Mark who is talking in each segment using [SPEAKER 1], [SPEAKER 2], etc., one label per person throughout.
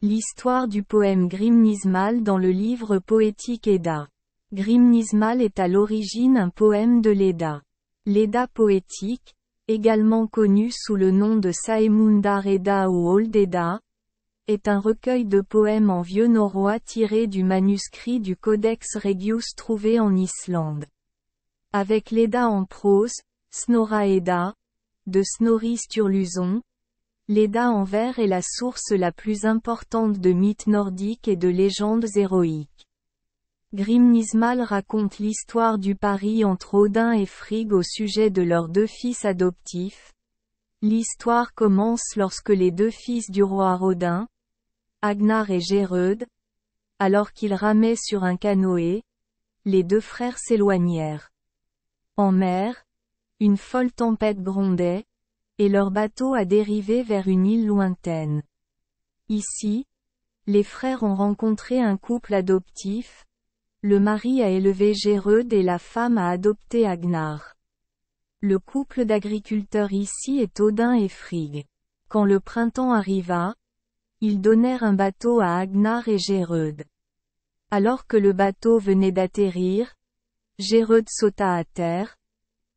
[SPEAKER 1] L'histoire du poème Grímnismál dans le livre poétique Edda. Grímnismál est à l'origine un poème de l'Edda. L'Edda poétique, également connue sous le nom de Saemundar Edda ou Old Edda, est un recueil de poèmes en vieux norrois tiré du manuscrit du Codex Regius trouvé en Islande. Avec l'Edda en prose, Snorra Edda, de Snorri Sturluson, l'Edda en vers est la source la plus importante de mythes nordiques et de légendes héroïques. Grímnismál raconte l'histoire du pari entre Odin et Frigg au sujet de leurs deux fils adoptifs. L'histoire commence lorsque les deux fils du roi Odin, Agnar et Geirröd, alors qu'ils ramaient sur un canoë, les deux frères s'éloignèrent. En mer, une folle tempête grondait, et leur bateau a dérivé vers une île lointaine. Ici, les frères ont rencontré un couple adoptif. Le mari a élevé Geirröd et la femme a adopté Agnar. Le couple d'agriculteurs ici est Odin et Frigg. Quand le printemps arriva, ils donnèrent un bateau à Agnar et Geirröd. Alors que le bateau venait d'atterrir, Geirröd sauta à terre,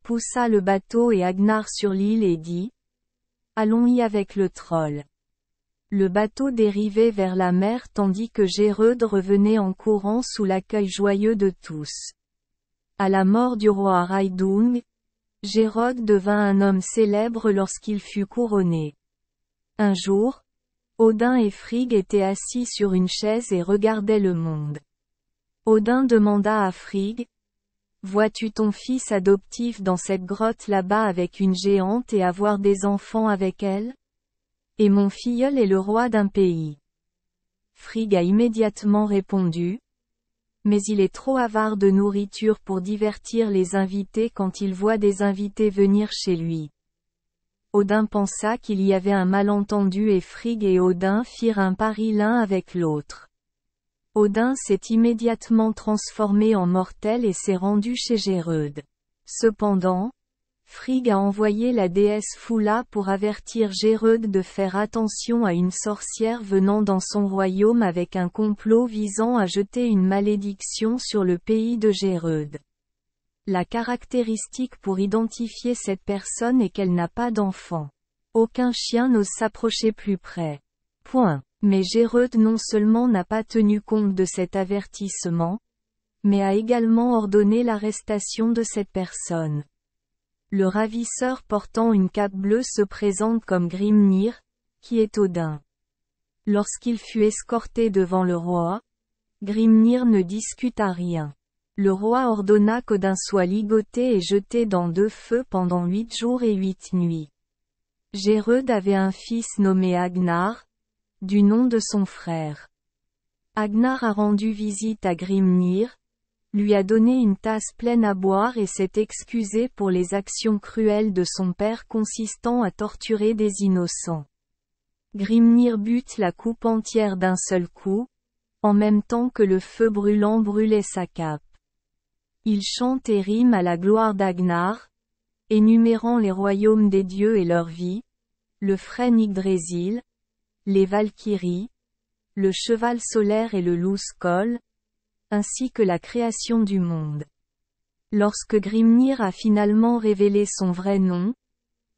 [SPEAKER 1] poussa le bateau et Agnar sur l'île et dit : « Allons-y avec le troll. » Le bateau dérivait vers la mer tandis que Geirröd revenait en courant sous l'accueil joyeux de tous. À la mort du roi Raidung, Geirröd devint un homme célèbre lorsqu'il fut couronné. Un jour, Odin et Frigg étaient assis sur une chaise et regardaient le monde. Odin demanda à Frigg : « Vois-tu ton fils adoptif dans cette grotte là-bas avec une géante et avoir des enfants avec elle ? Et mon filleul est le roi d'un pays. » Frigg a immédiatement répondu : « Mais il est trop avare de nourriture pour divertir les invités quand il voit des invités venir chez lui. » Odin pensa qu'il y avait un malentendu et Frigg et Odin firent un pari l'un avec l'autre. Odin s'est immédiatement transformé en mortel et s'est rendu chez Geirröd. Cependant, Frigg a envoyé la déesse Fula pour avertir Geirröd de faire attention à une sorcière venant dans son royaume avec un complot visant à jeter une malédiction sur le pays de Geirröd. La caractéristique pour identifier cette personne est qu'elle n'a pas d'enfant. Aucun chien n'ose s'approcher plus près. Point. Mais Geirröd non seulement n'a pas tenu compte de cet avertissement, mais a également ordonné l'arrestation de cette personne. Le ravisseur portant une cape bleue se présente comme Grímnir, qui est Odin. Lorsqu'il fut escorté devant le roi, Grímnir ne discuta rien. Le roi ordonna qu'Odin soit ligoté et jeté dans 2 feux pendant 8 jours et 8 nuits. Geirröd avait un fils nommé Agnar, du nom de son frère. Agnar a rendu visite à Grímnir, lui a donné une tasse pleine à boire et s'est excusé pour les actions cruelles de son père consistant à torturer des innocents. Grímnir but la coupe entière d'un seul coup, en même temps que le feu brûlant brûlait sa cape. Il chante et rime à la gloire d'Agnar, énumérant les royaumes des dieux et leur vie, le frêne Yggdrasil, les Valkyries, le cheval solaire et le loup Skoll, ainsi que la création du monde. Lorsque Grímnir a finalement révélé son vrai nom,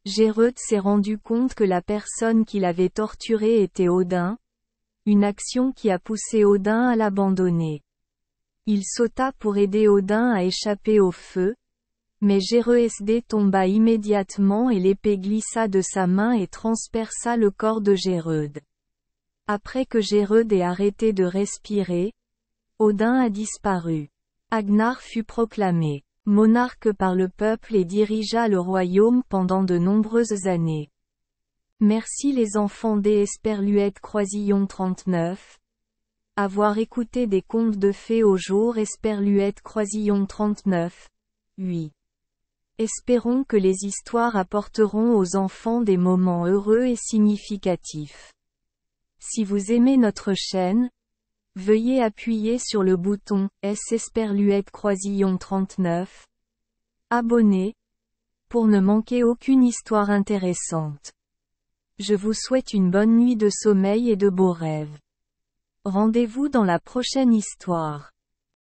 [SPEAKER 1] Geirröd s'est rendu compte que la personne qui l'avait torturé était Odin, une action qui a poussé Odin à l'abandonner. Il sauta pour aider Odin à échapper au feu, mais Geirröd tomba immédiatement et l'épée glissa de sa main et transperça le corps de Geirröd. Après que Geirröd ait arrêté de respirer, Odin a disparu. Agnar fut proclamé monarque par le peuple et dirigea le royaume pendant de nombreuses années. Merci les enfants des Esperluette Croisillon 39. Avoir écouté des contes de fées au jour Esperluette Croisillon 39. 8. Espérons que les histoires apporteront aux enfants des moments heureux et significatifs. Si vous aimez notre chaîne, veuillez appuyer sur le bouton « S Esperluette Croisillon 39 » abonner, pour ne manquer aucune histoire intéressante. Je vous souhaite une bonne nuit de sommeil et de beaux rêves. Rendez-vous dans la prochaine histoire.